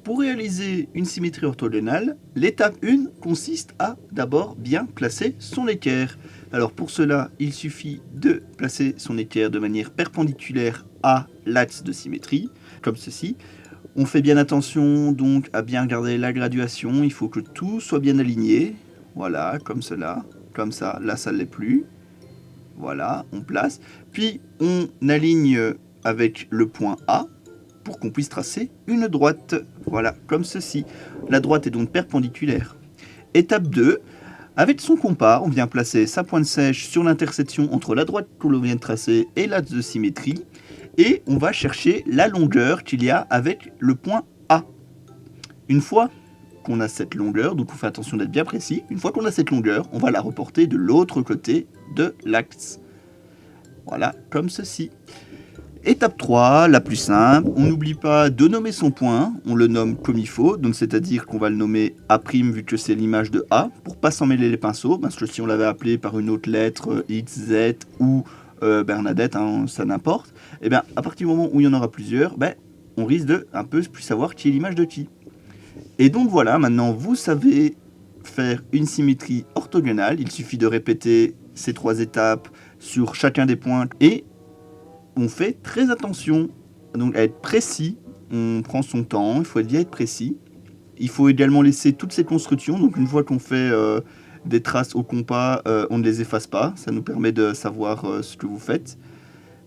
Pour réaliser une symétrie orthogonale, l'étape 1 consiste à d'abord bien placer son équerre. Alors pour cela, il suffit de placer son équerre de manière perpendiculaire à l'axe de symétrie, comme ceci. On fait bien attention donc à bien regarder la graduation, il faut que tout soit bien aligné. Voilà, comme cela, comme ça, là ça ne l'est plus. Voilà, on place. Puis on aligne avec le point A pour qu'on puisse tracer une droite. Voilà, comme ceci. La droite est donc perpendiculaire. Étape 2, avec son compas, on vient placer sa pointe sèche sur l'intersection entre la droite que l'on vient de tracer et l'axe de symétrie. Et on va chercher la longueur qu'il y a avec le point A. Une fois qu'on a cette longueur, donc on fait attention d'être bien précis, une fois qu'on a cette longueur, on va la reporter de l'autre côté de l'axe. Voilà, comme ceci. Étape 3, la plus simple, on n'oublie pas de nommer son point, on le nomme comme il faut, donc c'est-à-dire qu'on va le nommer A' vu que c'est l'image de A, pour pas s'en mêler les pinceaux, parce que si on l'avait appelé par une autre lettre, X, Z ou Bernadette, hein, ça n'importe, et bien à partir du moment où il y en aura plusieurs, ben, on risque de un peu plus savoir qui est l'image de qui. Et donc voilà, maintenant vous savez faire une symétrie orthogonale, il suffit de répéter ces 3 étapes sur chacun des points et on fait très attention donc à être précis, on prend son temps, il faut bien être précis. Il faut également laisser toutes ces constructions, donc une fois qu'on fait des traces au compas, on ne les efface pas, ça nous permet de savoir ce que vous faites.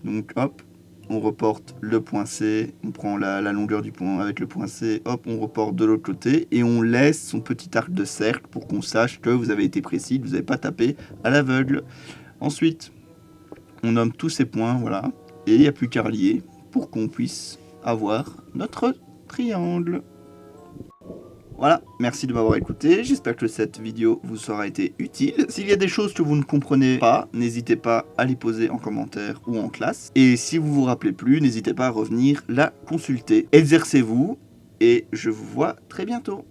Donc hop, on reporte le point C, on prend la longueur du point avec le point C, hop, on reporte de l'autre côté et on laisse son petit arc de cercle pour qu'on sache que vous avez été précis, que vous n'avez pas tapé à l'aveugle. Ensuite, on nomme tous ces points, voilà, et il n'y a plus qu'à relier pour qu'on puisse avoir notre triangle. Voilà, merci de m'avoir écouté, j'espère que cette vidéo vous aura été utile. S'il y a des choses que vous ne comprenez pas, n'hésitez pas à les poser en commentaire ou en classe. Et si vous vous rappelez plus, n'hésitez pas à revenir la consulter. Exercez-vous et je vous vois très bientôt.